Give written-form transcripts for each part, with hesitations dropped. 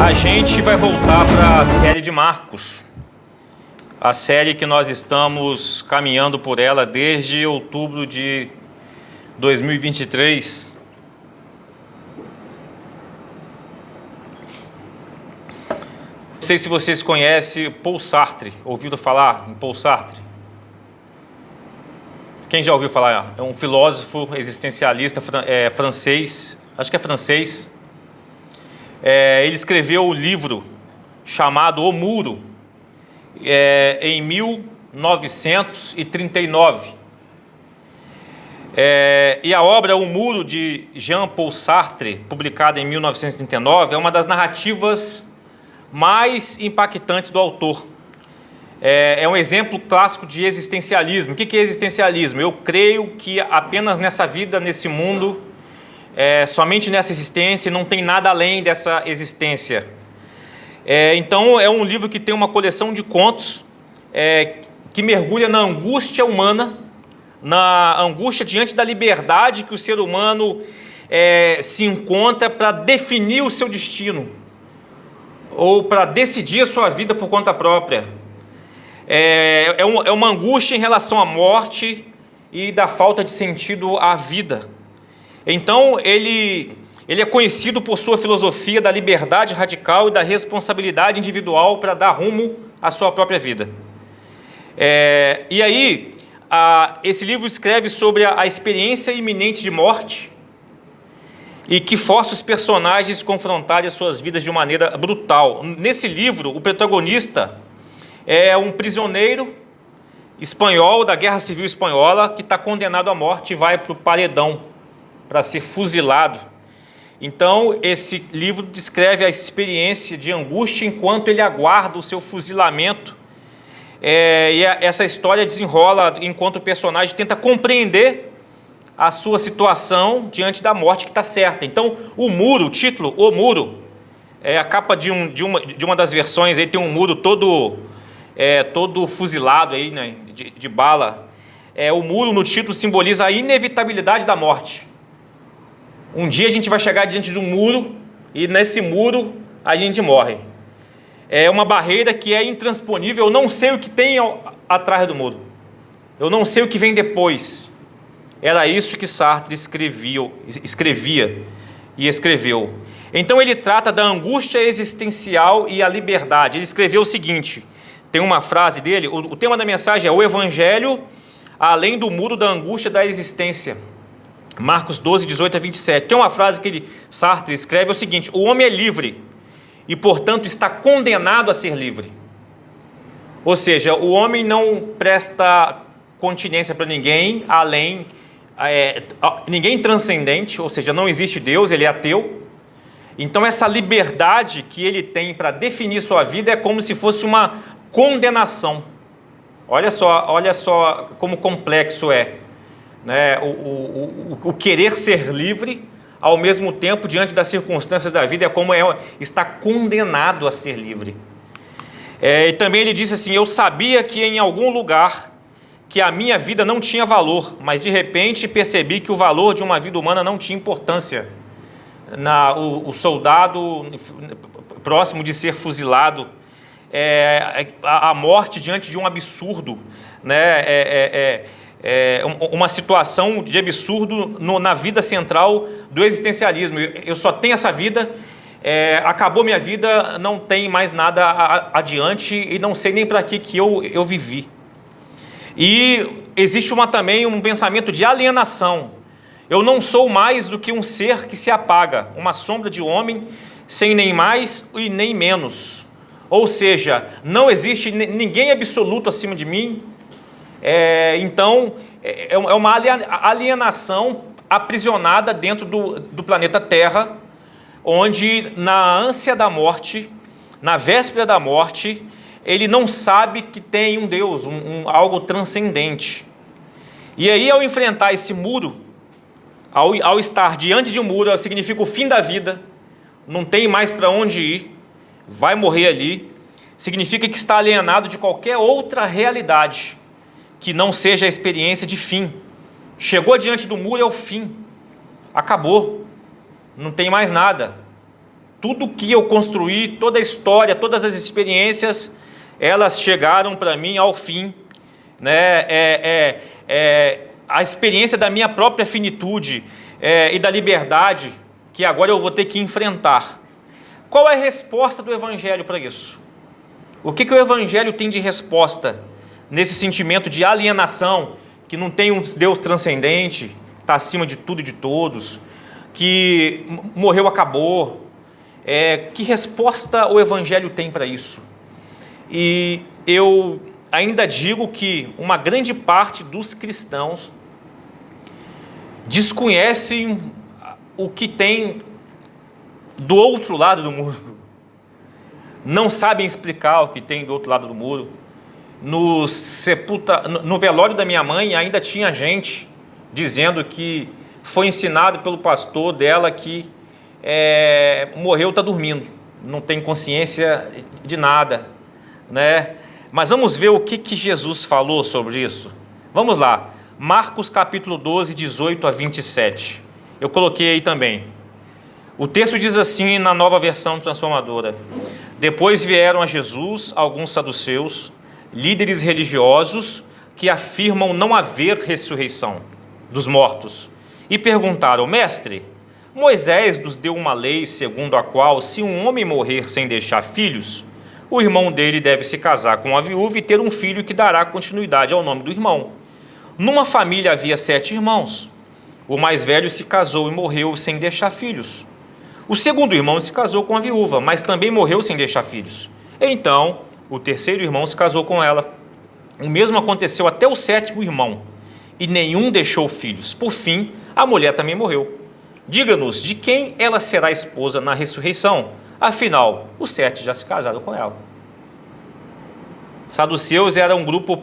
A gente vai voltar para a série de Marcos, a série que nós estamos caminhando por ela desde outubro de 2023. Não sei se vocês conhecem Paul Sartre, ouviram falar em Paul Sartre? Quem já ouviu falar? É um filósofo existencialista francês, acho que é francês. Ele escreveu um livro chamado O Muro, em 1939. E a obra O Muro, de Jean-Paul Sartre, publicada em 1939, é uma das narrativas mais impactantes do autor. É um exemplo clássico de existencialismo. O que é existencialismo? Eu creio que apenas nessa vida, nesse mundo, somente nessa existência, não tem nada além dessa existência. Então é um livro que tem uma coleção de contos que mergulha na angústia humana, na angústia diante da liberdade que o ser humano se encontra para definir o seu destino, ou para decidir a sua vida por conta própria. É uma angústia em relação à morte e da falta de sentido à vida. Então, ele é conhecido por sua filosofia da liberdade radical e da responsabilidade individual para dar rumo à sua própria vida. E aí, esse livro escreve sobre a experiência iminente de morte e que força os personagens a confrontarem as suas vidas de uma maneira brutal. Nesse livro, o protagonista é um prisioneiro espanhol da Guerra Civil Espanhola que está condenado à morte e vai para o paredão para ser fuzilado. Então, esse livro descreve a experiência de angústia enquanto ele aguarda o seu fuzilamento. E essa história desenrola enquanto o personagem tenta compreender a sua situação diante da morte que está certa. Então, o muro, o título, O Muro, a capa de uma das versões, aí tem um muro todo fuzilado aí, né, de bala. O muro no título simboliza a inevitabilidade da morte. Um dia a gente vai chegar diante de um muro e nesse muro a gente morre. É uma barreira que é intransponível. Eu não sei o que tem atrás do muro. Eu não sei o que vem depois. Era isso que Sartre escrevia e escreveu. Então ele trata da angústia existencial e a liberdade. Ele escreveu o seguinte, tem uma frase dele, o tema da mensagem é o Evangelho além do muro da angústia da existência. Marcos 12, 18 a 27. Tem uma frase que Sartre escreve, é o seguinte: o homem é livre e, portanto, está condenado a ser livre. Ou seja, o homem não presta continência para ninguém, ninguém transcendente, ou seja, não existe Deus, ele é ateu. Então, essa liberdade que ele tem para definir sua vida é como se fosse uma condenação. Olha só como complexo é. Né, o querer ser livre, ao mesmo tempo, diante das circunstâncias da vida, é como está condenado a ser livre. E também ele disse assim: eu sabia que em algum lugar que a minha vida não tinha valor, mas de repente percebi que o valor de uma vida humana não tinha importância. O soldado próximo de ser fuzilado, a morte diante de um absurdo, né, uma situação de absurdo na vida central do existencialismo. Eu só tenho essa vida, acabou minha vida, não tem mais nada adiante e não sei nem para que eu vivi. E existe também um pensamento de alienação. Eu não sou mais do que um ser que se apaga, uma sombra de homem, sem nem mais e nem menos. Ou seja, não existe ninguém absoluto acima de mim. Então, é uma alienação aprisionada dentro do planeta Terra, onde na ânsia da morte, na véspera da morte, ele não sabe que tem um Deus, algo transcendente. E aí, ao enfrentar esse muro, ao estar diante de um muro, significa o fim da vida, não tem mais para onde ir, vai morrer ali, significa que está alienado de qualquer outra realidade que não seja a experiência de fim. Chegou diante do muro, é o fim. Acabou. Não tem mais nada. Tudo que eu construí, toda a história, todas as experiências, elas chegaram para mim ao fim, né? A experiência da minha própria finitude e da liberdade que agora eu vou ter que enfrentar. Qual é a resposta do Evangelho para isso? O que o Evangelho tem de resposta nesse sentimento de alienação, que não tem um Deus transcendente, está acima de tudo e de todos, que morreu, acabou? Que resposta o Evangelho tem para isso? E eu ainda digo que uma grande parte dos cristãos desconhecem o que tem do outro lado do muro. Não sabem explicar o que tem do outro lado do muro. No velório da minha mãe ainda tinha gente dizendo que foi ensinado pelo pastor dela que morreu, está dormindo, não tem consciência de nada, né? Mas vamos ver o que Jesus falou sobre isso. Vamos lá, Marcos capítulo 12, 18 a 27. Eu coloquei aí também. O texto diz assim na Nova Versão Transformadora: depois vieram a Jesus alguns saduceus, líderes religiosos, que afirmam não haver ressurreição dos mortos, e perguntaram: mestre, Moisés nos deu uma lei segundo a qual, se um homem morrer sem deixar filhos, o irmão dele deve se casar com a viúva e ter um filho que dará continuidade ao nome do irmão. Numa família havia 7 irmãos. O mais velho se casou e morreu sem deixar filhos. O segundo irmão se casou com a viúva, mas também morreu sem deixar filhos. Então, o terceiro irmão se casou com ela. O mesmo aconteceu até o 7º irmão, e nenhum deixou filhos. Por fim, a mulher também morreu. Diga-nos de quem ela será esposa na ressurreição. Afinal, os 7 já se casaram com ela. Saduceus era um grupo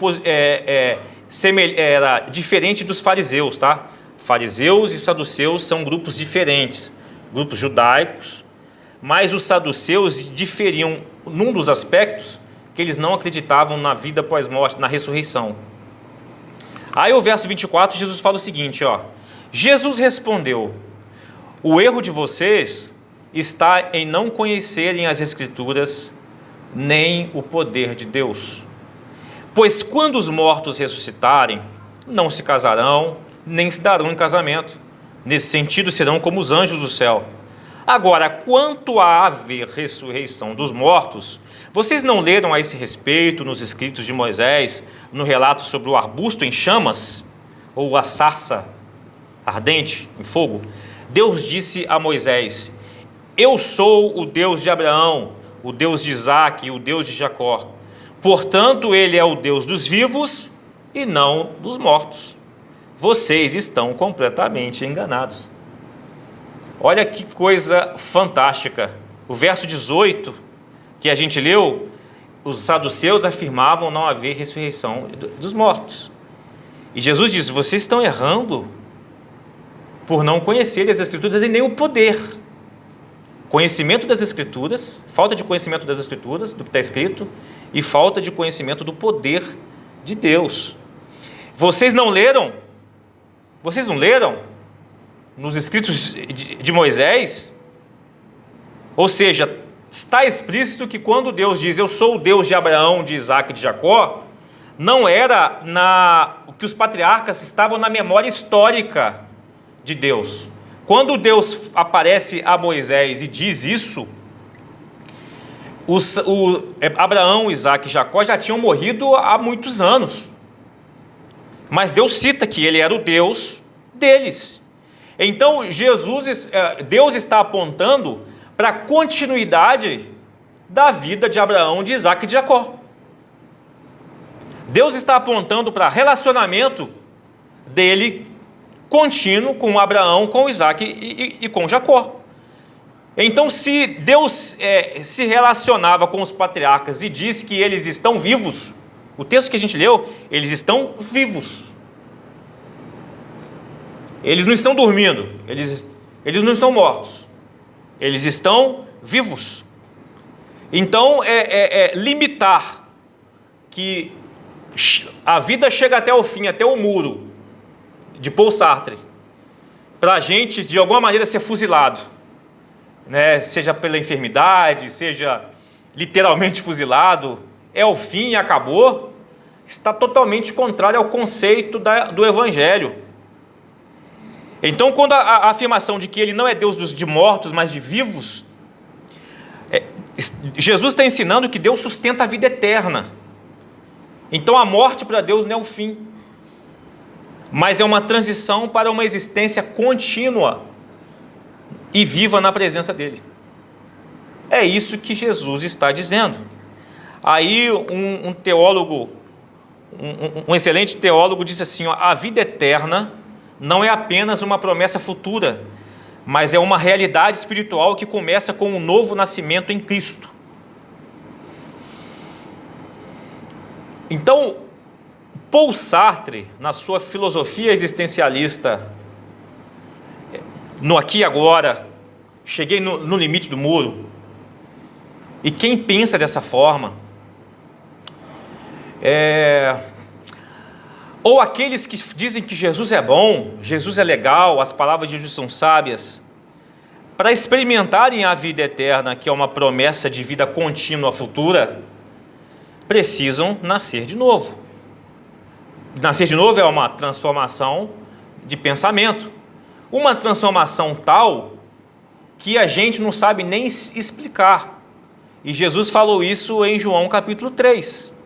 era diferente dos fariseus, tá? Fariseus e saduceus são grupos diferentes, grupos judaicos, mas os saduceus diferiam num dos aspectos que eles não acreditavam na vida pós-morte, na ressurreição. Aí o verso 24, Jesus fala o seguinte, ó: Jesus respondeu: o erro de vocês está em não conhecerem as Escrituras nem o poder de Deus. Pois quando os mortos ressuscitarem, não se casarão, nem se darão em casamento. Nesse sentido, serão como os anjos do céu. Agora, quanto a haver ressurreição dos mortos, vocês não leram a esse respeito nos escritos de Moisés, no relato sobre o arbusto em chamas, ou a sarça ardente em fogo? Deus disse a Moisés: eu sou o Deus de Abraão, o Deus de Isaque e o Deus de Jacó. Portanto, ele é o Deus dos vivos e não dos mortos. Vocês estão completamente enganados. Olha que coisa fantástica. O verso 18, que a gente leu, os saduceus afirmavam não haver ressurreição dos mortos. E Jesus diz: vocês estão errando por não conhecerem as Escrituras e nem o poder. Conhecimento das Escrituras, falta de conhecimento das Escrituras, do que está escrito, e falta de conhecimento do poder de Deus. Vocês não leram? Vocês não leram nos escritos de Moisés? Ou seja, está explícito que quando Deus diz: eu sou o Deus de Abraão, de Isaque e de Jacó, não era o que os patriarcas estavam na memória histórica de Deus. Quando Deus aparece a Moisés e diz isso, Abraão, Isaque e Jacó já tinham morrido há muitos anos. Mas Deus cita que ele era o Deus deles. Então, Deus está apontando para a continuidade da vida de Abraão, de Isaque e de Jacó. Deus está apontando para relacionamento dele contínuo com Abraão, com Isaque e com Jacó. Então, se Deus se relacionava com os patriarcas e diz que eles estão vivos, o texto que a gente leu, eles estão vivos. Eles não estão dormindo, eles não estão mortos, eles estão vivos. Então, limitar que a vida chega até o fim, até o muro, de Paul Sartre, para a gente, de alguma maneira, ser fuzilado, né, seja pela enfermidade, seja literalmente fuzilado, é o fim e acabou, está totalmente contrário ao conceito do Evangelho. Então, quando a afirmação de que ele não é Deus de mortos, mas de vivos, Jesus está ensinando que Deus sustenta a vida eterna. Então, a morte para Deus não é o fim, mas é uma transição para uma existência contínua e viva na presença dele. É isso que Jesus está dizendo. Aí um teólogo, um excelente teólogo disse assim, ó, a vida eterna não é apenas uma promessa futura, mas é uma realidade espiritual que começa com um novo nascimento em Cristo. Então, Paul Sartre, na sua filosofia existencialista, no aqui e agora, cheguei no limite do muro, e quem pensa dessa forma, ou aqueles que dizem que Jesus é bom, Jesus é legal, as palavras de Jesus são sábias, para experimentarem a vida eterna, que é uma promessa de vida contínua futura, precisam nascer de novo. Nascer de novo é uma transformação de pensamento, uma transformação tal que a gente não sabe nem explicar. E Jesus falou isso em João capítulo 3.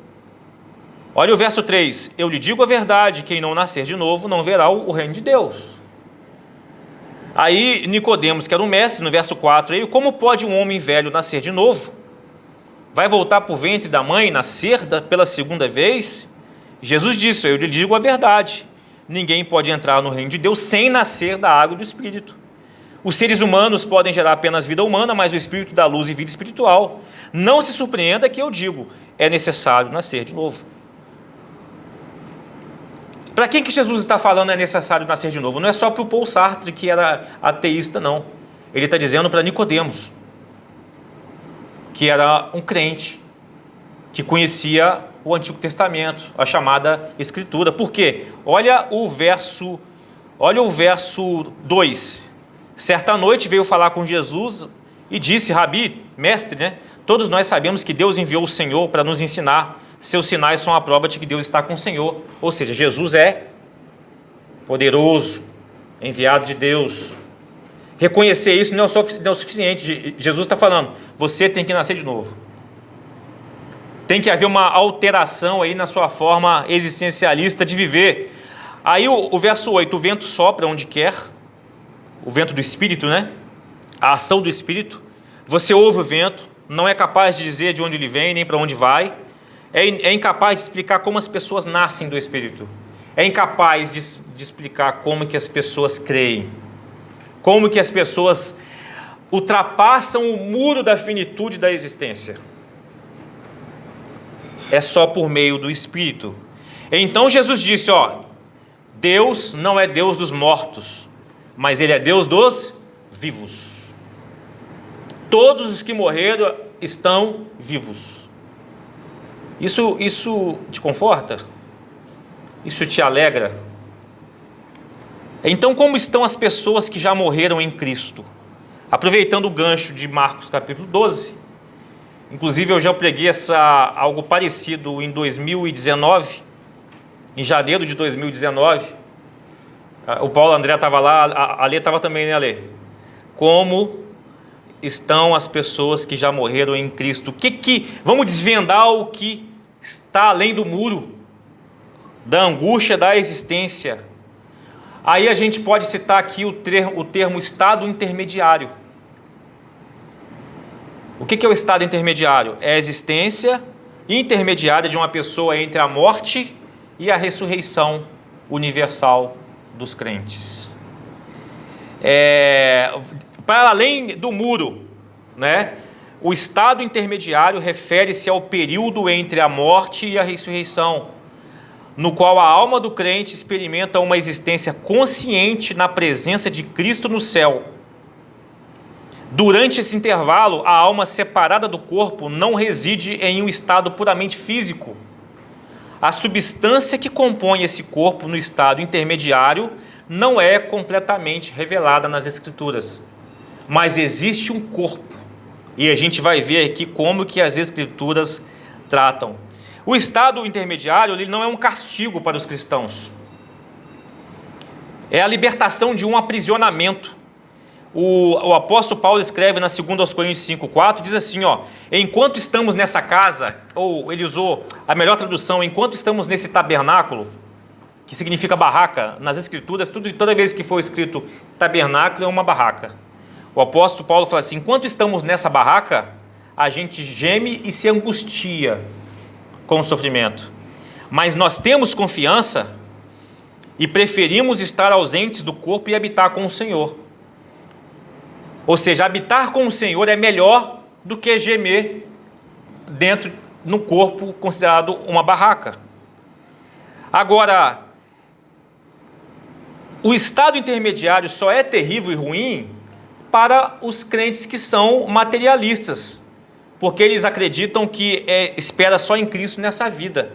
Olha o verso 3. Eu lhe digo a verdade, quem não nascer de novo não verá o reino de Deus. Aí Nicodemos, que era um mestre, no verso 4, aí, como pode um homem velho nascer de novo? Vai voltar para o ventre da mãe, nascer pela segunda vez? Jesus disse, eu lhe digo a verdade, ninguém pode entrar no reino de Deus sem nascer da água e do Espírito. Os seres humanos podem gerar apenas vida humana, mas o Espírito dá luz e vida espiritual. Não se surpreenda que eu digo, é necessário nascer de novo. Para quem que Jesus está falando é necessário nascer de novo? Não é só para o Paul Sartre, que era ateísta, não. Ele está dizendo para Nicodemos, que era um crente, que conhecia o Antigo Testamento, a chamada Escritura. Por quê? Olha o verso 2. Certa noite veio falar com Jesus e disse, Rabi, mestre, né? Todos nós sabemos que Deus enviou o Senhor para nos ensinar. Seus sinais são a prova de que Deus está com o Senhor. Ou seja, Jesus é poderoso, enviado de Deus. Reconhecer isso não é o suficiente. Jesus está falando, você tem que nascer de novo. Tem que haver uma alteração aí na sua forma existencialista de viver. Aí o verso 8, o vento sopra onde quer, o vento do Espírito, né? A ação do Espírito. Você ouve o vento, não é capaz de dizer de onde ele vem, nem para onde vai. É incapaz de explicar como as pessoas nascem do Espírito. É incapaz de explicar como que as pessoas creem. Como que as pessoas ultrapassam o muro da finitude da existência. É só por meio do Espírito. Então Jesus disse, ó, Deus não é Deus dos mortos, mas Ele é Deus dos vivos. Todos os que morreram estão vivos. Isso te conforta? Isso te alegra? Então, como estão as pessoas que já morreram em Cristo? Aproveitando o gancho de Marcos capítulo 12, inclusive eu já preguei algo parecido em 2019, em janeiro de 2019, o Paulo André estava lá, a Alê estava também, né, Alê? Como estão as pessoas que já morreram em Cristo? Vamos desvendar o que está além do muro, da angústia da existência. Aí a gente pode citar aqui o termo estado intermediário. O que é o estado intermediário? É a existência intermediária de uma pessoa entre a morte e a ressurreição universal dos crentes. Para além do muro, né? O estado intermediário refere-se ao período entre a morte e a ressurreição, no qual a alma do crente experimenta uma existência consciente na presença de Cristo no céu. Durante esse intervalo, a alma separada do corpo não reside em um estado puramente físico. A substância que compõe esse corpo no estado intermediário não é completamente revelada nas Escrituras. mas existe um corpo. E a gente vai ver aqui como que as Escrituras tratam. O estado intermediário, ele não é um castigo para os cristãos. É a libertação de um aprisionamento. O apóstolo Paulo escreve na 2 Coríntios 5,4, diz assim, ó, enquanto estamos nessa casa, ou ele usou a melhor tradução, enquanto estamos nesse tabernáculo, que significa barraca, nas Escrituras, toda vez que for escrito tabernáculo é uma barraca. O apóstolo Paulo fala assim, enquanto estamos nessa barraca, a gente geme e se angustia com o sofrimento. Mas nós temos confiança e preferimos estar ausentes do corpo e habitar com o Senhor. Ou seja, habitar com o Senhor é melhor do que gemer dentro no corpo considerado uma barraca. Agora, o estado intermediário só é terrível e ruim para os crentes que são materialistas, porque eles acreditam que espera só em Cristo nessa vida.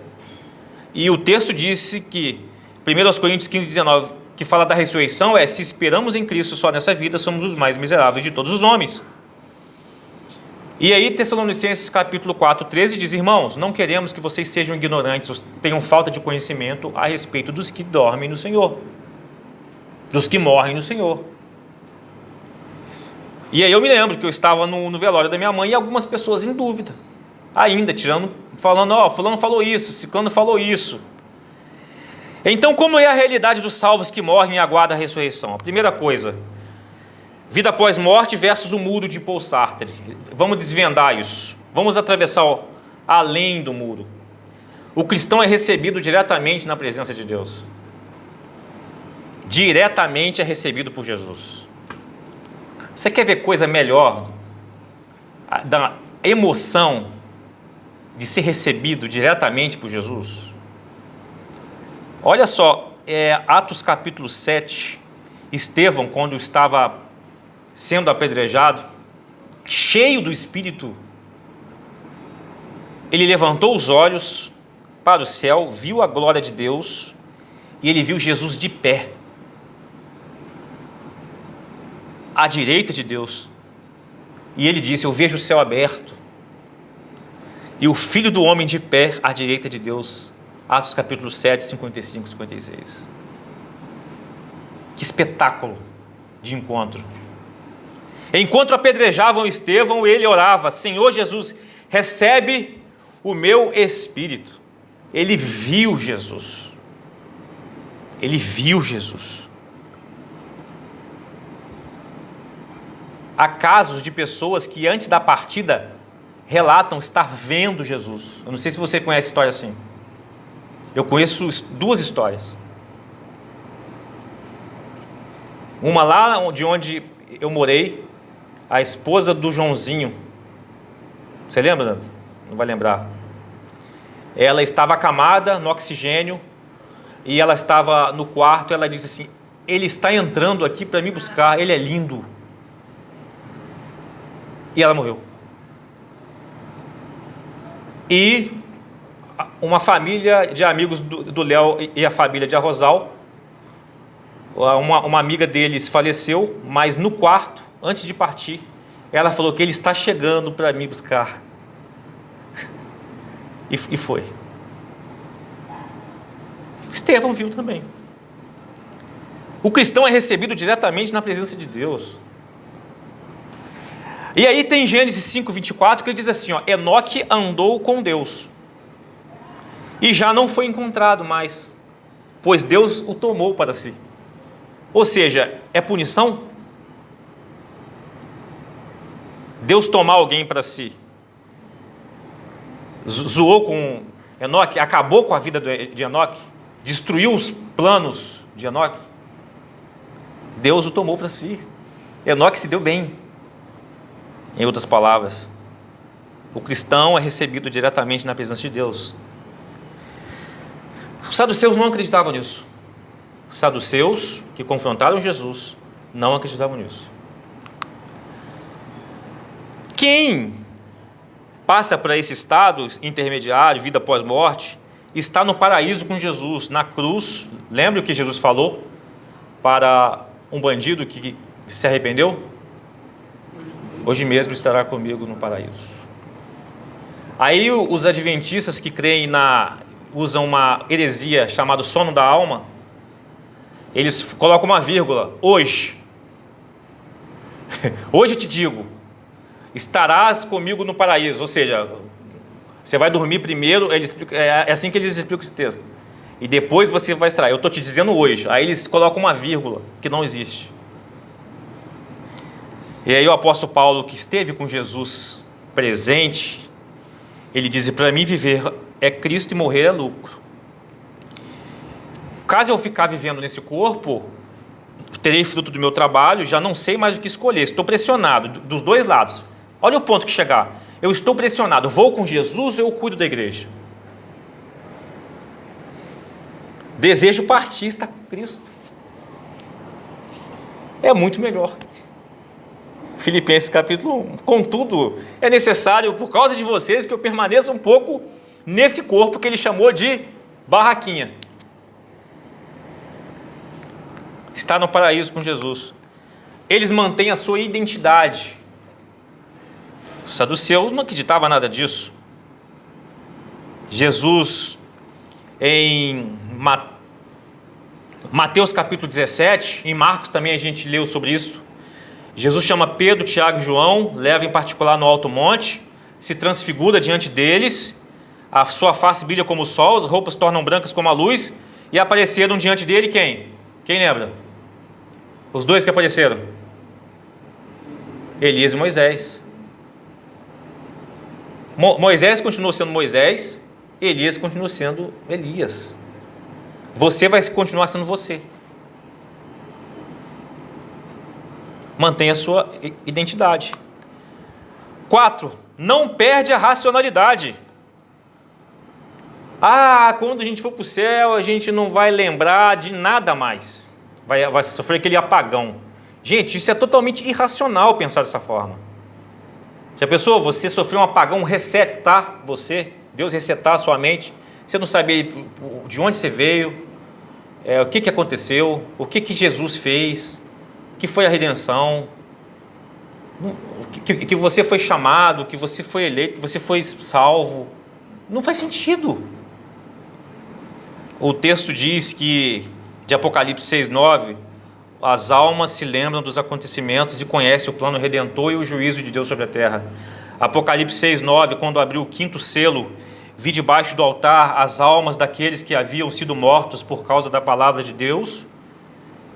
E o texto disse que, 1 Coríntios 15, 19, que fala da ressurreição, se esperamos em Cristo só nessa vida, somos os mais miseráveis de todos os homens. E aí, Tessalonicenses capítulo 4, 13 diz, irmãos, não queremos que vocês sejam ignorantes, tenham falta de conhecimento a respeito dos que dormem no Senhor, dos que morrem no Senhor. E aí eu me lembro que eu estava no velório da minha mãe e algumas pessoas em dúvida, ainda, falando, ó, fulano falou isso, ciclano falou isso. Então, como é a realidade dos salvos que morrem e aguardam a ressurreição? A primeira coisa, vida após morte versus o muro de Paul Sartre. Vamos desvendar isso. Vamos atravessar além do muro. O cristão é recebido diretamente na presença de Deus. Diretamente é recebido por Jesus. Você quer ver coisa melhor da emoção de ser recebido diretamente por Jesus? Olha só, Atos capítulo 7, Estevão, quando estava sendo apedrejado, cheio do Espírito, ele levantou os olhos para o céu, viu a glória de Deus e ele viu Jesus de pé, à direita de Deus. E ele disse, eu vejo o céu aberto e o Filho do Homem de pé à direita de Deus. Atos capítulo 7, 55, 56. Que espetáculo de encontro. Enquanto apedrejavam Estevão, ele orava, Senhor Jesus, recebe o meu espírito. Ele viu Jesus. Ele viu Jesus. Há casos de pessoas que antes da partida relatam estar vendo Jesus. Eu não sei se você conhece história assim. Eu conheço duas histórias. Uma lá de onde eu morei, a esposa do Joãozinho. Você lembra, Dante? Não vai lembrar. Ela estava acamada no oxigênio e ela estava no quarto. Ela disse assim, ele está entrando aqui para me buscar, ele é lindo. E ela morreu. E uma família de amigos do Léo e a família de Arrozal, uma amiga deles faleceu, mas no quarto, antes de partir, ela falou que ele está chegando para me buscar. E foi. Estevão viu também. O cristão é recebido diretamente na presença de Deus. E aí tem Gênesis 5, 24, que diz assim, ó, Enoque andou com Deus e já não foi encontrado mais, pois Deus o tomou para si. Ou seja, é punição? Deus tomar alguém para si. Zoou com Enoque, acabou com a vida de Enoque, destruiu os planos de Enoque. Deus o tomou para si. Enoque se deu bem. Em outras palavras, o cristão é recebido diretamente na presença de Deus. Os saduceus não acreditavam nisso. Os saduceus que confrontaram Jesus não acreditavam nisso. Quem passa para esse estado intermediário, vida pós-morte, está no paraíso com Jesus, na cruz. Lembra o que Jesus falou para um bandido que se arrependeu? hoje mesmo estará comigo no paraíso. Aí os adventistas que creem usam uma heresia chamada sono da alma, eles colocam uma vírgula, hoje. Hoje eu te digo, estarás comigo no paraíso, ou seja, você vai dormir primeiro, é assim que eles explicam esse texto, e depois você vai estar, eu estou te dizendo hoje, aí eles colocam uma vírgula, que não existe. E aí o apóstolo Paulo, que esteve com Jesus presente, ele diz, para mim viver é Cristo e morrer é lucro. Caso eu ficar vivendo nesse corpo, terei fruto do meu trabalho, já não sei mais o que escolher, estou pressionado dos dois lados. Olha o ponto que chegar, eu estou pressionado, vou com Jesus ou eu cuido da igreja? Desejo partir, estar com Cristo. É muito melhor. Filipenses capítulo 1. Contudo, é necessário, por causa de vocês, que eu permaneça um pouco nesse corpo que ele chamou de barraquinha. Está no paraíso com Jesus. Eles mantêm a sua identidade. Os saduceus não acreditavam nada disso. Jesus, em Mateus capítulo 17, em Marcos também a gente leu sobre isso. Jesus chama Pedro, Tiago e João, leva em particular no alto monte, se transfigura diante deles, a sua face brilha como o sol, as roupas tornam brancas como a luz, e apareceram diante dele quem? Quem lembra? Os dois que apareceram? Elias e Moisés. Moisés continua sendo Moisés, Elias continua sendo Elias. Você vai continuar sendo você. Mantenha a sua identidade. 4. Não perde a racionalidade. Quando a gente for para o céu, a gente não vai lembrar de nada mais. Vai sofrer aquele apagão. Gente, isso é totalmente irracional pensar dessa forma. Já pensou? Você sofreu um apagão, resetar você, Deus resetar a sua mente, você não saber de onde você veio, o que aconteceu, o que Jesus fez, que foi a redenção, que você foi chamado, que você foi eleito, que você foi salvo. Não faz sentido. O texto diz que, de Apocalipse 6:9, as almas se lembram dos acontecimentos e conhecem o plano redentor e o juízo de Deus sobre a terra. Apocalipse 6:9, quando abriu o 5º selo, vi debaixo do altar as almas daqueles que haviam sido mortos por causa da palavra de Deus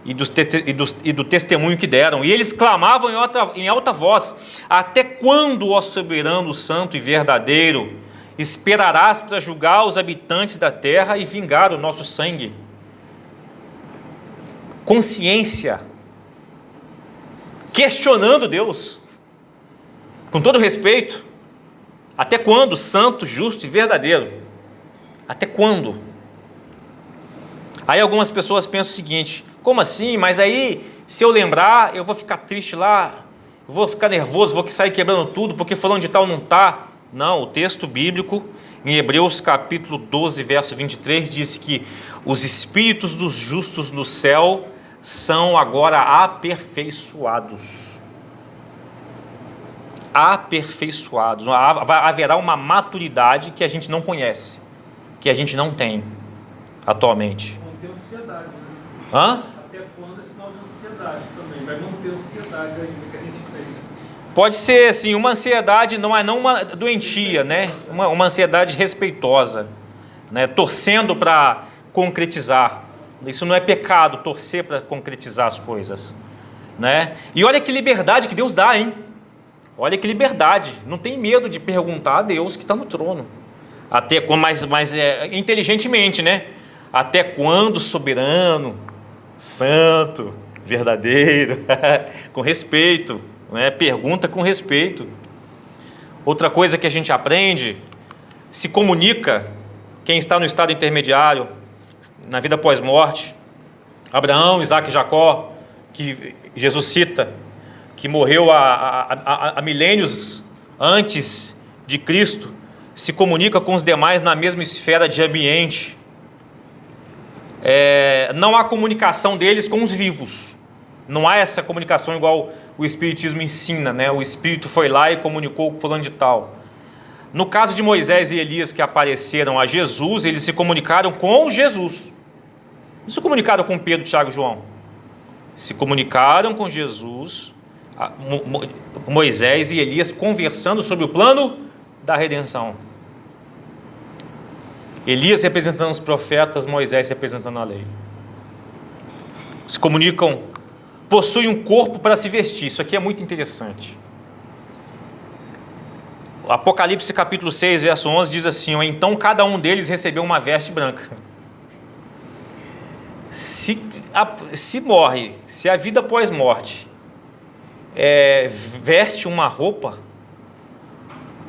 e do testemunho que deram. E eles clamavam em alta voz: até quando, ó soberano, santo e verdadeiro, esperarás para julgar os habitantes da terra e vingar o nosso sangue? Consciência, questionando Deus, com todo respeito. Até quando, santo, justo e verdadeiro? Até quando? Aí algumas pessoas pensam o seguinte: como assim? Mas aí, se eu lembrar, eu vou ficar triste lá, vou ficar nervoso, vou sair quebrando tudo, porque fulano de tal não está. Não, o texto bíblico, em Hebreus capítulo 12, verso 23, diz que os espíritos dos justos no céu são agora aperfeiçoados. Aperfeiçoados. Haverá uma maturidade que a gente não conhece, que a gente não tem atualmente. Vão ter ansiedade, né? Hã? Até quando é sinal de ansiedade também? Vai não ter ansiedade ainda que a gente tem. Pode ser assim, uma ansiedade, não uma doentia, né? Uma ansiedade respeitosa, né? Torcendo para concretizar. Isso não é pecado, torcer para concretizar as coisas, né? E olha que liberdade que Deus dá, hein? Olha que liberdade. Não tem medo de perguntar a Deus que está no trono. Até mais inteligentemente, né? Até quando, soberano, santo, verdadeiro, com respeito, né? Pergunta com respeito. Outra coisa que a gente aprende: se comunica quem está no estado intermediário, na vida pós-morte. Abraão, Isaac e Jacó, que Jesus cita, que morreu há milênios antes de Cristo, se comunica com os demais na mesma esfera de ambiente. Não há comunicação deles com os vivos. Não há essa comunicação igual o Espiritismo ensina, né? O Espírito foi lá e comunicou com fulano de tal. No caso de Moisés e Elias que apareceram a Jesus, eles se comunicaram com Jesus. Não se comunicaram com Pedro, Tiago e João. Se comunicaram com Jesus, Moisés e Elias conversando sobre o plano da redenção. Elias representando os profetas, Moisés representando a lei. Se comunicam, possuem um corpo para se vestir. Isso aqui é muito interessante. Apocalipse capítulo 6, verso 11 diz assim: então cada um deles recebeu uma veste branca. Se morre, se a vida após morte veste uma roupa,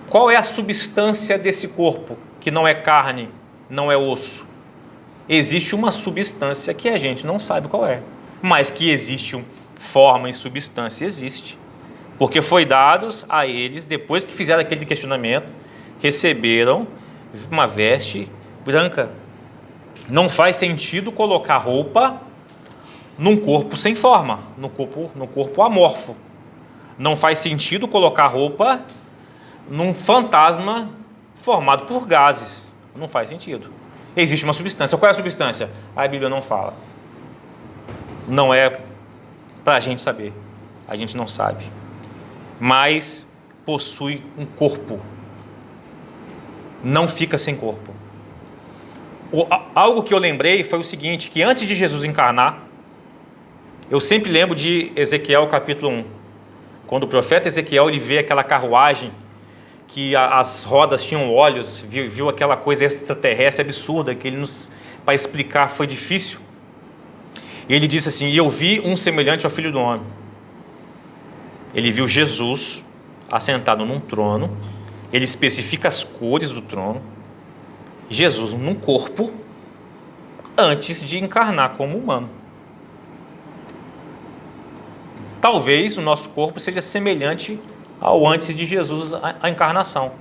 qual é a substância desse corpo que não é carne, não é osso? Existe uma substância que a gente não sabe qual é, mas que existe forma e substância, existe. Porque foi dados a eles, depois que fizeram aquele questionamento, receberam uma veste branca. Não faz sentido colocar roupa num corpo sem forma, no corpo amorfo. Não faz sentido colocar roupa num fantasma formado por gases. Não faz sentido. Existe uma substância. Qual é a substância? A Bíblia não fala. Não é para a gente saber. A gente não sabe. Mas possui um corpo. Não fica sem corpo. Algo que eu lembrei foi o seguinte, que antes de Jesus encarnar, eu sempre lembro de Ezequiel capítulo 1. Quando o profeta Ezequiel ele vê aquela carruagem, que as rodas tinham olhos, viu aquela coisa extraterrestre absurda, que ele para explicar foi difícil. E ele disse assim: e eu vi um semelhante ao Filho do Homem. Ele viu Jesus assentado num trono, ele especifica as cores do trono, Jesus num corpo, antes de encarnar como humano. Talvez o nosso corpo seja semelhante ao antes de Jesus, a encarnação.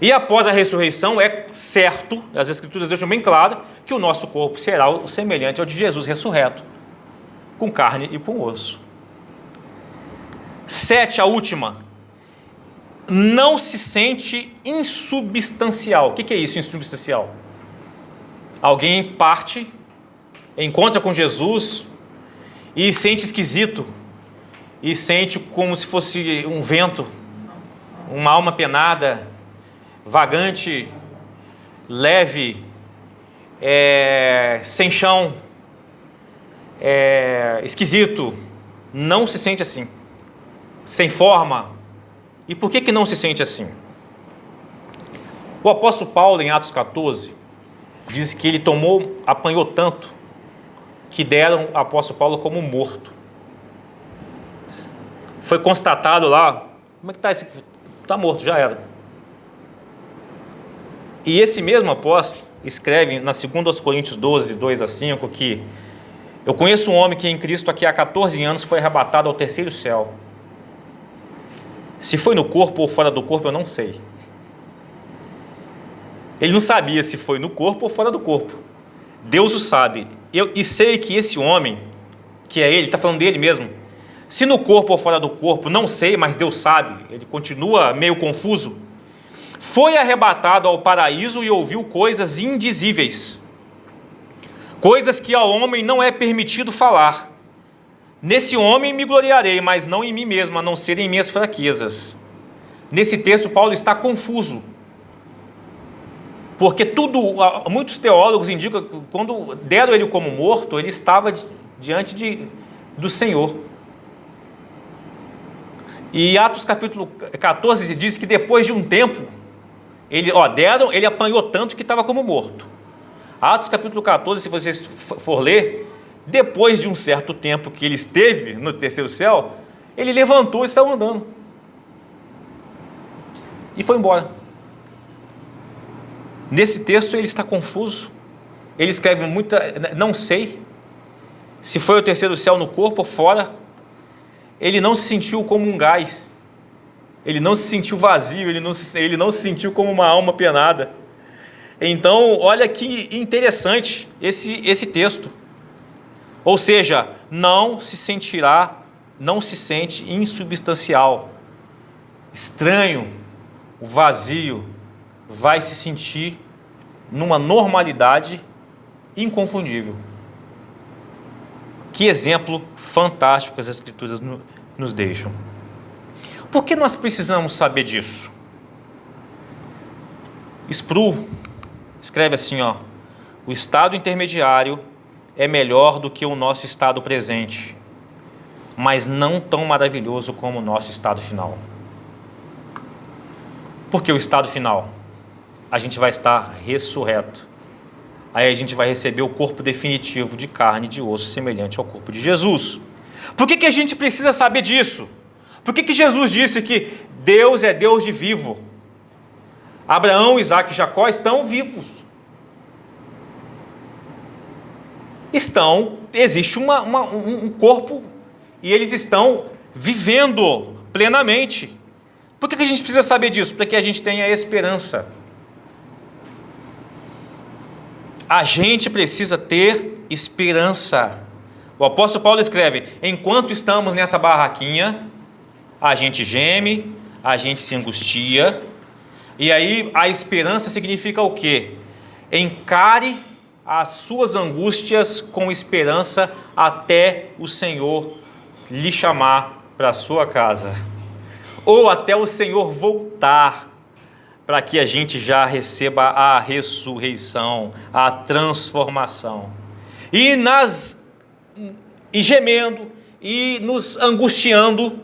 E após a ressurreição, é certo, as Escrituras deixam bem claro, que o nosso corpo será semelhante ao de Jesus ressurreto, com carne e com osso. 7, a última. Não se sente insubstancial. O que é isso, insubstancial? Alguém parte, encontra com Jesus e sente esquisito, e sente como se fosse um vento, uma alma penada, vagante, leve, sem chão, esquisito. Não se sente assim, sem forma. E por que não se sente assim? O apóstolo Paulo, em Atos 14, diz que ele apanhou tanto, que deram o apóstolo Paulo como morto. Foi constatado lá, como é que está esse? Está morto, já era. E esse mesmo apóstolo escreve na 2 Coríntios 12, 2-5, que eu conheço um homem que em Cristo aqui há 14 anos foi arrebatado ao terceiro céu. Se foi no corpo ou fora do corpo, eu não sei. Ele não sabia se foi no corpo ou fora do corpo. Deus o sabe. E sei que esse homem, que é ele, está falando dele mesmo, se no corpo ou fora do corpo, não sei, mas Deus sabe, ele continua meio confuso, foi arrebatado ao paraíso e ouviu coisas indizíveis, coisas que ao homem não é permitido falar. Nesse homem me gloriarei, mas não em mim mesmo, a não ser em minhas fraquezas. Nesse texto, Paulo está confuso, porque muitos teólogos indicam que quando deram ele como morto, ele estava diante do Senhor. E Atos capítulo 14 diz que depois de um tempo, ele apanhou tanto que estava como morto. Atos capítulo 14, se você for ler, depois de um certo tempo que ele esteve no terceiro céu, ele levantou e saiu andando. E foi embora. Nesse texto ele está confuso. Ele escreve não sei se foi o terceiro céu no corpo ou fora. Ele não se sentiu como um gás. Ele não se sentiu vazio. Ele não se sentiu como uma alma penada. Então, olha que interessante esse texto. Ou seja, não se sentirá não se sente insubstancial, estranho, o vazio, vai se sentir numa normalidade inconfundível. Que exemplo fantástico as Escrituras nos deixam. Por que nós precisamos saber disso? Sproul escreve assim, o estado intermediário é melhor do que o nosso estado presente, mas não tão maravilhoso como o nosso estado final. Por que o estado final? A gente vai estar ressurreto. Aí a gente vai receber o corpo definitivo de carne e de osso semelhante ao corpo de Jesus. Por que a gente precisa saber disso? Por que Jesus disse que Deus é Deus de vivo? Abraão, Isaac e Jacó estão vivos. Existe um corpo e eles estão vivendo plenamente. Por que a gente precisa saber disso? Para que a gente tenha esperança. A gente precisa ter esperança. O apóstolo Paulo escreve: enquanto estamos nessa barraquinha, a gente geme, a gente se angustia. E aí a esperança significa o quê? Encare as suas angústias com esperança até o Senhor lhe chamar para a sua casa. Ou até o Senhor voltar, para que a gente já receba a ressurreição, a transformação. E gemendo e nos angustiando,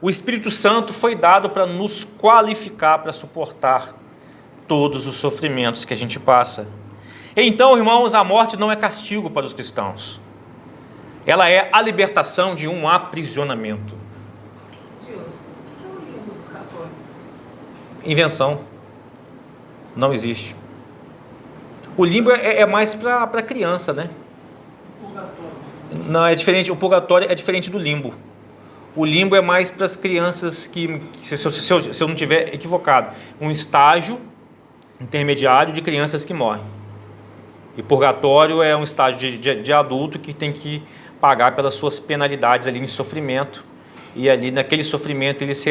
o Espírito Santo foi dado para nos qualificar para suportar todos os sofrimentos que a gente passa. Então, irmãos, a morte não é castigo para os cristãos. Ela é a libertação de um aprisionamento. Deus, o que é o limbo dos católicos? Invenção. Não existe. O limbo é mais para criança, né? Purgatório. Não, é diferente. O purgatório é diferente do limbo. O limbo é mais para as crianças que, se eu não estiver equivocado, um estágio intermediário de crianças que morrem. E purgatório é um estágio de adulto que tem que pagar pelas suas penalidades ali em sofrimento. E ali naquele sofrimento eles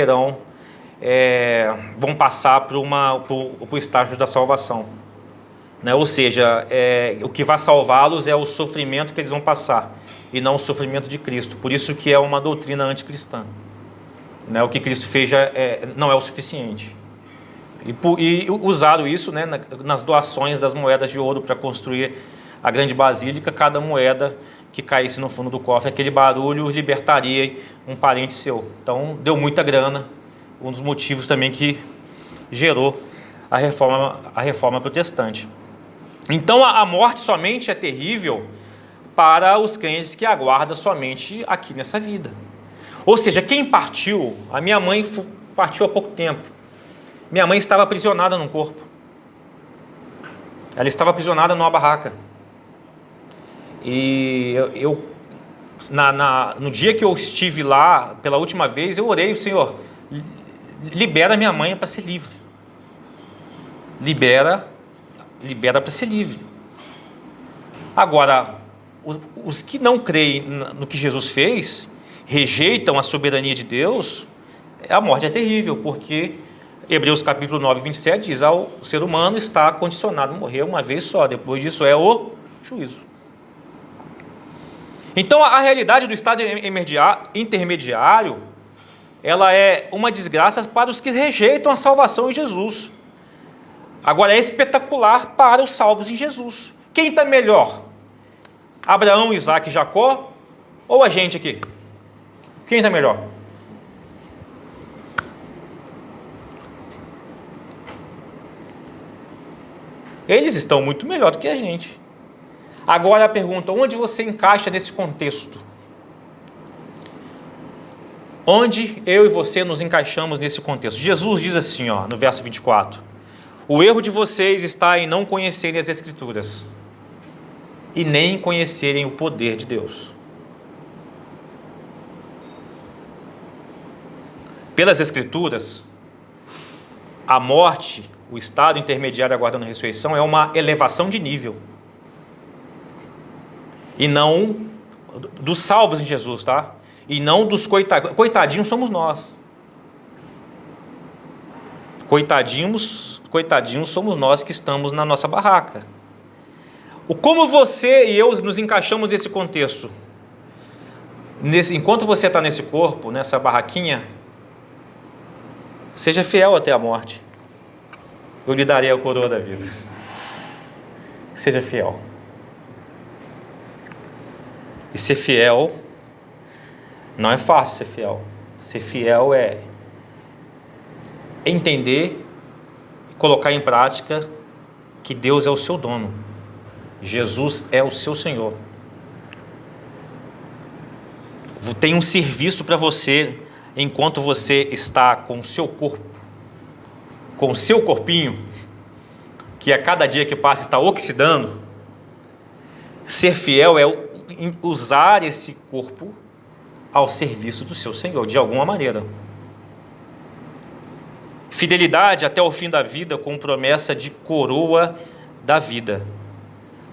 vão passar para o estágio da salvação. Né? Ou seja, o que vai salvá-los é o sofrimento que eles vão passar, e não o sofrimento de Cristo. Por isso que é uma doutrina anticristã. Né? O que Cristo fez não é o suficiente. E usaram isso, né, nas doações das moedas de ouro para construir a grande basílica. Cada moeda que caísse no fundo do cofre, aquele barulho libertaria um parente seu. Então deu muita grana, um dos motivos também que gerou a reforma protestante. Então a morte somente é terrível para os crentes que aguardam somente aqui nessa vida. Ou seja, quem partiu, a minha mãe partiu há pouco tempo. Minha mãe estava aprisionada num corpo. Ela estava aprisionada numa barraca. E no dia que eu estive lá pela última vez, eu orei: Senhor, libera minha mãe para ser livre. Libera para ser livre. Agora, os que não creem no que Jesus fez, rejeitam a soberania de Deus, a morte é terrível, porque Hebreus capítulo 9, 27 diz: o ser humano está condicionado a morrer uma vez só, depois disso é o juízo. Então a realidade do estado intermediário, ela é uma desgraça para os que rejeitam a salvação em Jesus. Agora é espetacular para os salvos em Jesus. Quem está melhor? Abraão, Isaac e Jacó, ou a gente aqui? Quem está melhor? Eles estão muito melhor do que a gente. Agora a pergunta: onde você encaixa nesse contexto? Onde eu e você nos encaixamos nesse contexto? Jesus diz assim, no verso 24: o erro de vocês está em não conhecerem as Escrituras e nem conhecerem o poder de Deus. Pelas Escrituras, a morte, o estado intermediário aguardando a ressurreição, é uma elevação de nível. E não dos salvos em Jesus, tá? e não dos coitadinhos. Coitadinhos somos nós. Coitadinhos somos nós que estamos na nossa barraca. Como você e eu nos encaixamos nesse contexto? Enquanto você está nesse corpo, nessa barraquinha, seja fiel até a morte. Eu lhe darei a coroa da vida. Seja fiel. E ser fiel não é fácil ser fiel. Ser fiel é entender e colocar em prática que Deus é o seu dono. Jesus é o seu Senhor. Tem um serviço para você enquanto você está com o seu corpo, com o seu corpinho, que a cada dia que passa está oxidando. Ser fiel é usar esse corpo ao serviço do seu Senhor, de alguma maneira. Fidelidade até o fim da vida, com promessa de coroa da vida.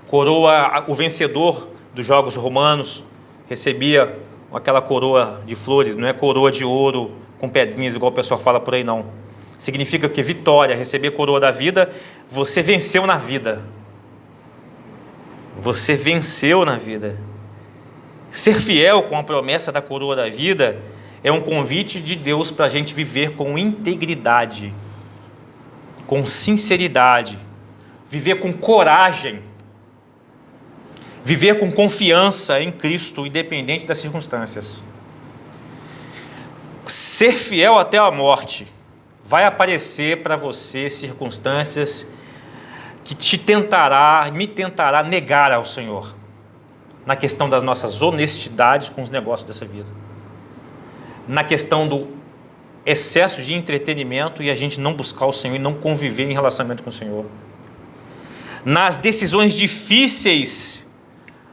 Coroa, o vencedor dos Jogos Romanos recebia aquela coroa de flores, não é coroa de ouro com pedrinhas, igual o pessoal fala por aí, não. Significa que vitória, receber coroa da vida, você venceu na vida. Você venceu na vida. Ser fiel com a promessa da coroa da vida é um convite de Deus para a gente viver com integridade, com sinceridade, viver com coragem, viver com confiança em Cristo, independente das circunstâncias. Ser fiel até a morte. Vai aparecer para você circunstâncias que me tentará negar ao Senhor, na questão das nossas honestidades com os negócios dessa vida, na questão do excesso de entretenimento e a gente não buscar o Senhor e não conviver em relacionamento com o Senhor, nas decisões difíceis,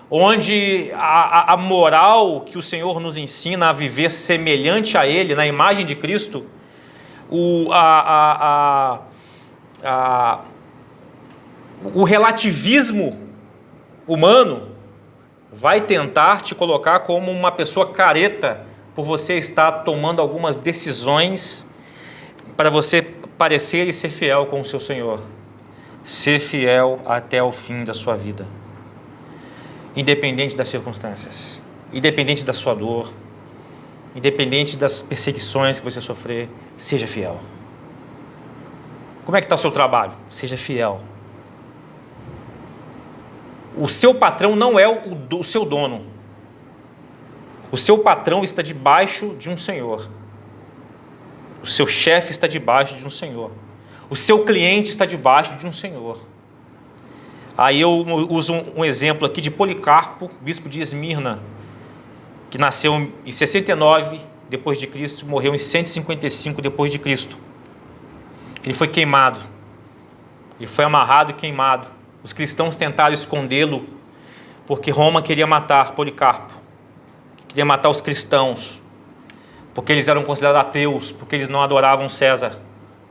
onde a moral que o Senhor nos ensina a viver semelhante a Ele, na imagem de Cristo, o relativismo humano vai tentar te colocar como uma pessoa careta por você estar tomando algumas decisões para você parecer e ser fiel com o seu Senhor. Ser fiel até o fim da sua vida, independente das circunstâncias, independente da sua dor, independente das perseguições que você sofrer, seja fiel. Como é que está o seu trabalho? Seja fiel. O seu patrão não é o seu dono. O seu patrão está debaixo de um senhor. O seu chefe está debaixo de um senhor. O seu cliente está debaixo de um senhor. Aí eu uso um exemplo aqui de Policarpo, bispo de Esmirna, que nasceu em 69 depois de Cristo, morreu em 155 depois de Cristo. Ele foi queimado. Ele foi amarrado e queimado. Os cristãos tentaram escondê-lo porque Roma queria matar Policarpo, queria matar os cristãos, porque eles eram considerados ateus, porque eles não adoravam César,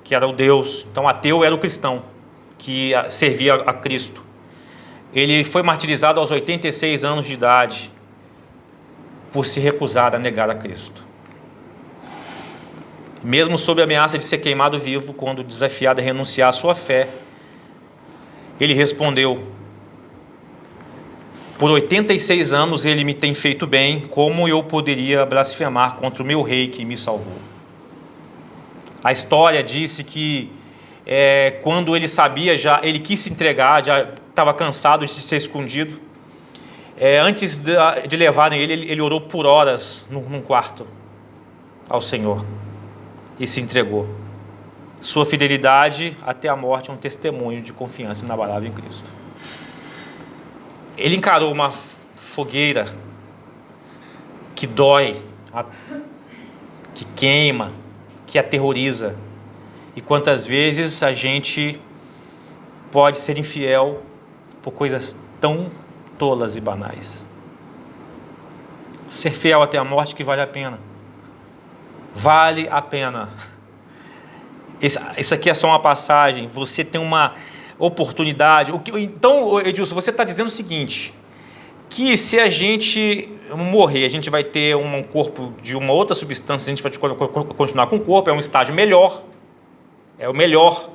que era o Deus. Então ateu era o cristão que servia a Cristo. Ele foi martirizado aos 86 anos de idade por se recusar a negar a Cristo. Mesmo sob a ameaça de ser queimado vivo, quando desafiado a renunciar à sua fé, ele respondeu: por 86 anos ele me tem feito bem, como eu poderia blasfemar contra o meu rei que me salvou? A história disse que quando ele sabia, ele quis se entregar, já estava cansado de ser escondido. Antes de levarem ele orou por horas num quarto ao Senhor e se entregou. Sua fidelidade até a morte é um testemunho de confiança inabalável em Cristo. Ele encarou uma fogueira que dói, que queima, que aterroriza. E quantas vezes a gente pode ser infiel por coisas tão tolas e banais. Ser fiel até a morte que vale a pena. Vale a pena. Isso aqui é só uma passagem. Você tem uma oportunidade. Então, Edilson, você está dizendo o seguinte, que se a gente morrer, a gente vai ter um corpo de uma outra substância, a gente vai continuar com o corpo, é um estágio melhor, é o melhor.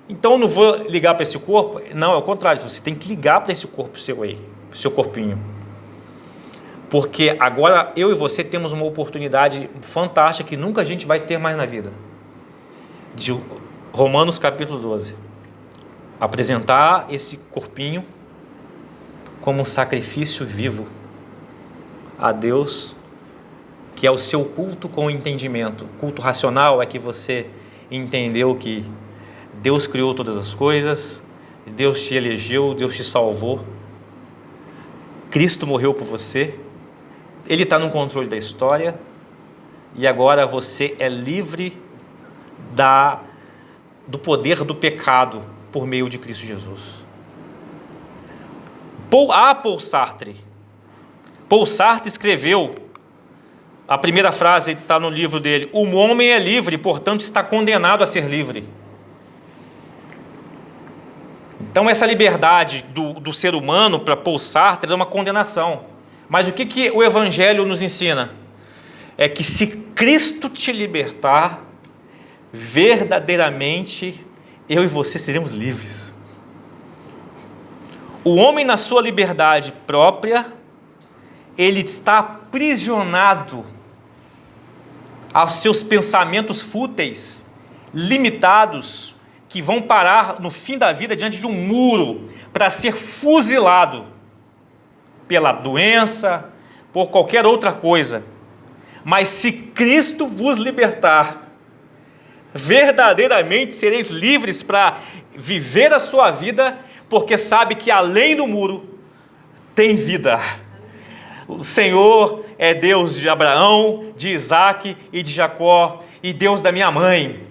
Então eu não vou ligar para esse corpo, não, é o contrário, você tem que ligar para esse corpo seu aí, para o seu corpinho. Porque agora eu e você temos uma oportunidade fantástica que nunca a gente vai ter mais na vida. De Romanos capítulo 12. Apresentar esse corpinho como um sacrifício vivo a Deus, que é o seu culto com entendimento. Culto racional é que você entendeu que Deus criou todas as coisas, Deus te elegeu, Deus te salvou, Cristo morreu por você, Ele está no controle da história e agora você é livre do poder do pecado por meio de Cristo Jesus. Paul Sartre escreveu, a primeira frase está no livro dele: o homem é livre, portanto está condenado a ser livre. Então essa liberdade do ser humano para Paul Sartre é uma condenação. Mas o que o Evangelho nos ensina? É que se Cristo te libertar, verdadeiramente eu e você seremos livres. O homem, na sua liberdade própria, ele está aprisionado aos seus pensamentos fúteis, limitados, que vão parar no fim da vida diante de um muro para ser fuzilado pela doença, por qualquer outra coisa. Mas se Cristo vos libertar, verdadeiramente sereis livres para viver a sua vida, porque sabe que além do muro tem vida. O Senhor é Deus de Abraão, de Isaac e de Jacó, e Deus da minha mãe.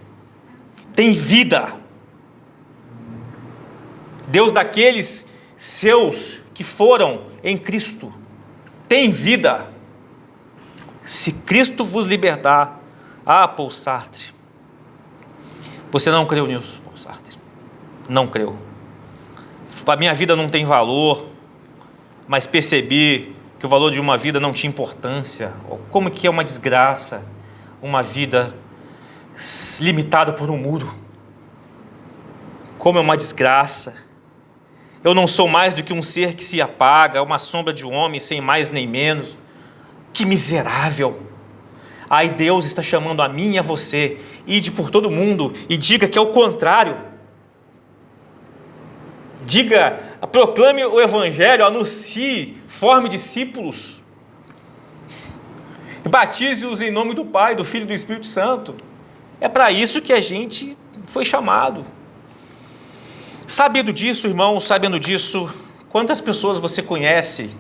Tem vida. Deus daqueles seus que foram em Cristo. Tem vida. Se Cristo vos libertar, Paul Sartre, você não creu nisso, Paul Sartre. Não creu. A minha vida não tem valor, mas percebi que o valor de uma vida não tinha importância. Como que é uma desgraça uma vida limitada por um muro? Como é uma desgraça. Eu não sou mais do que um ser que se apaga, uma sombra de um homem sem mais nem menos. Que miserável! Aí Deus está chamando a mim e a você, ide por todo mundo e diga que é o contrário. Diga, proclame o Evangelho, anuncie, forme discípulos. Batize-os em nome do Pai, do Filho e do Espírito Santo. É para isso que a gente foi chamado. Sabendo disso, irmão, sabendo disso, quantas pessoas você conhece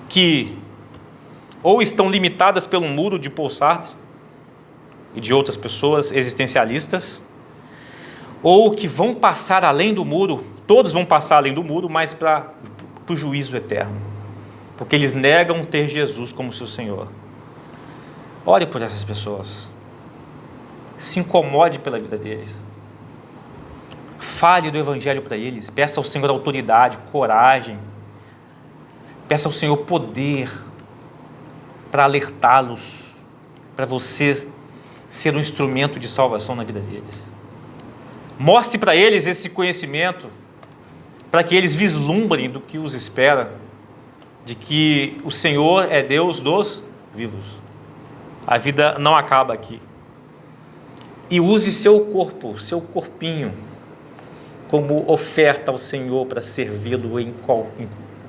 que ou estão limitadas pelo muro de Paul Sartre e de outras pessoas existencialistas, ou que vão passar além do muro, todos vão passar além do muro, mas para o juízo eterno, porque eles negam ter Jesus como seu Senhor. Ore por essas pessoas, se incomode pela vida deles, fale do Evangelho para eles, peça ao Senhor autoridade, coragem, peça ao Senhor poder para alertá-los, para você ser um instrumento de salvação na vida deles. Mostre para eles esse conhecimento, para que eles vislumbrem do que os espera, de que o Senhor é Deus dos vivos. A vida não acaba aqui. E use seu corpo, seu corpinho, como oferta ao Senhor para servi-lo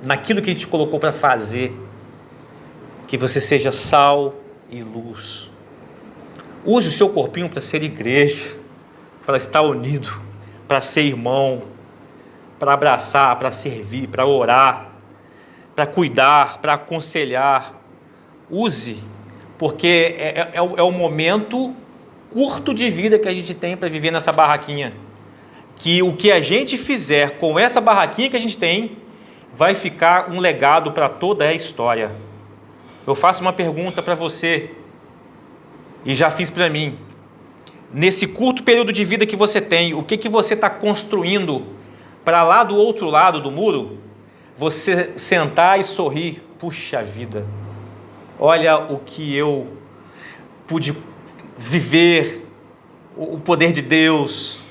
naquilo que Ele te colocou para fazer, que você seja sal e luz. Use o seu corpinho para ser igreja, para estar unido, para ser irmão, para abraçar, para servir, para orar, para cuidar, para aconselhar. Use, porque é o momento curto de vida que a gente tem para viver nessa barraquinha. Que o que a gente fizer com essa barraquinha que a gente tem, vai ficar um legado para toda a história. Eu faço uma pergunta para você, e já fiz para mim. Nesse curto período de vida que você tem, o que você está construindo para lá do outro lado do muro, você sentar e sorrir, puxa vida, olha o que eu pude viver, o poder de Deus,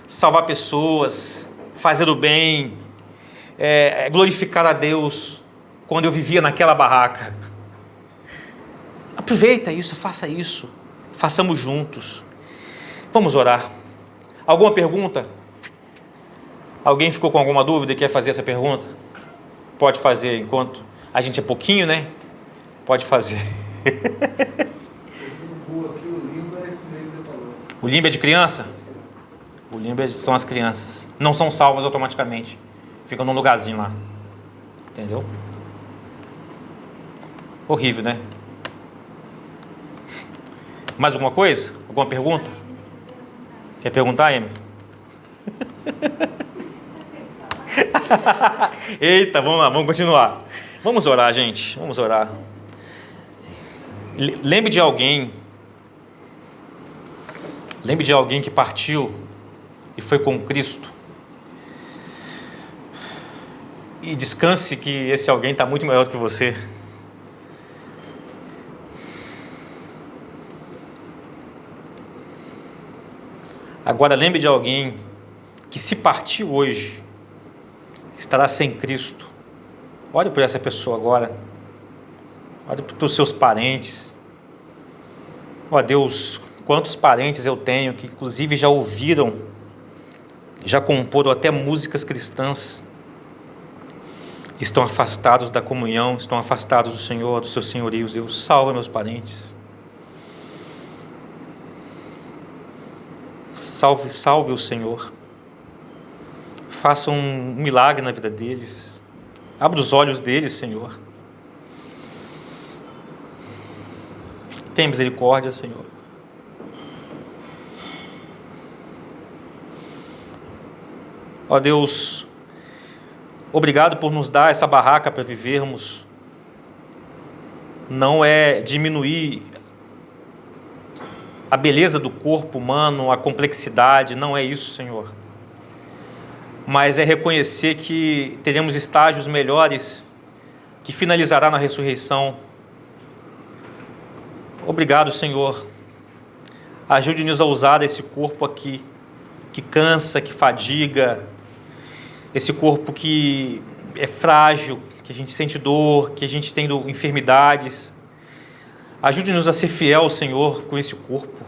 salvar pessoas, fazer o bem, glorificar a Deus, quando eu vivia naquela barraca. Aproveita isso, faça isso, façamos juntos. Vamos orar. Alguma pergunta? Alguém ficou com alguma dúvida e quer fazer essa pergunta? Pode fazer enquanto a gente é pouquinho, né? Pode fazer. O limbo é de criança? O limbo são as crianças. Não são salvas automaticamente. Ficam num lugarzinho lá. Entendeu? Horrível, né? Mais alguma coisa? Alguma pergunta? Quer perguntar, Emily? Eita, vamos lá, vamos continuar. Vamos orar, gente. Vamos orar. Lembre de alguém que partiu e foi com Cristo. E descanse que esse alguém está muito melhor do que você. Agora lembre de alguém que, se partiu hoje, estará sem Cristo. Olhe por essa pessoa agora. Olhe para os seus parentes. Ó Deus, quantos parentes eu tenho que inclusive já ouviram, já comporam até músicas cristãs, estão afastados da comunhão, estão afastados do Senhor, dos seus senhorios. Deus, salva meus parentes. Salve o Senhor. Faça um milagre na vida deles. Abra os olhos deles, Senhor. Tenha misericórdia, Senhor. Ó Deus, obrigado por nos dar essa barraca para vivermos. Não é diminuir a beleza do corpo humano, a complexidade, não é isso, Senhor. Mas é reconhecer que teremos estágios melhores, que finalizará na ressurreição. Obrigado, Senhor. Ajude-nos a usar esse corpo aqui, que cansa, que fadiga, esse corpo que é frágil, que a gente sente dor, que a gente tem enfermidades. Ajude-nos a ser fiel ao Senhor com esse corpo.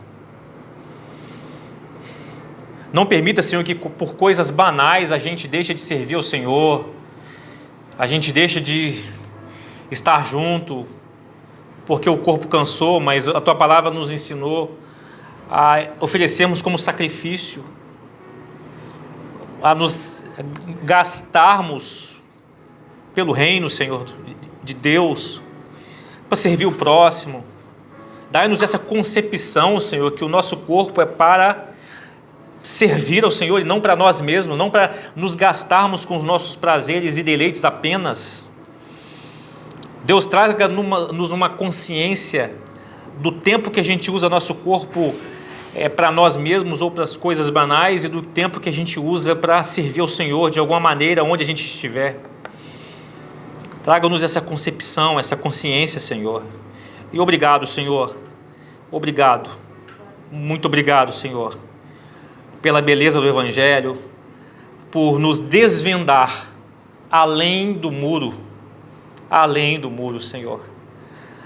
Não permita, Senhor, que por coisas banais a gente deixe de servir ao Senhor, a gente deixe de estar junto, porque o corpo cansou, mas a Tua palavra nos ensinou a oferecermos como sacrifício, a nos gastarmos pelo reino, Senhor, de Deus, para servir o próximo. Dai-nos essa concepção, Senhor, que o nosso corpo é para servir ao Senhor e não para nós mesmos, não para nos gastarmos com os nossos prazeres e deleites apenas. Deus, traga-nos uma consciência do tempo que a gente usa nosso corpo para nós mesmos ou para as coisas banais, e do tempo que a gente usa para servir ao Senhor de alguma maneira, onde a gente estiver. Traga-nos essa concepção, essa consciência, Senhor. E obrigado, Senhor. Obrigado. Muito obrigado, Senhor, pela beleza do Evangelho, por nos desvendar além do muro, Senhor.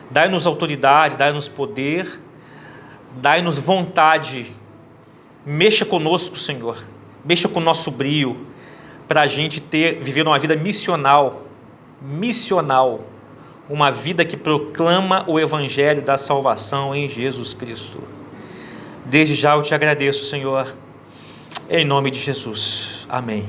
Dai-nos autoridade, dai-nos poder, dai-nos vontade. Mexa conosco, Senhor. Mexa com o nosso brio, para a gente viver uma vida missional, uma vida que proclama o Evangelho da salvação em Jesus Cristo. Desde já eu te agradeço, Senhor, em nome de Jesus. Amém.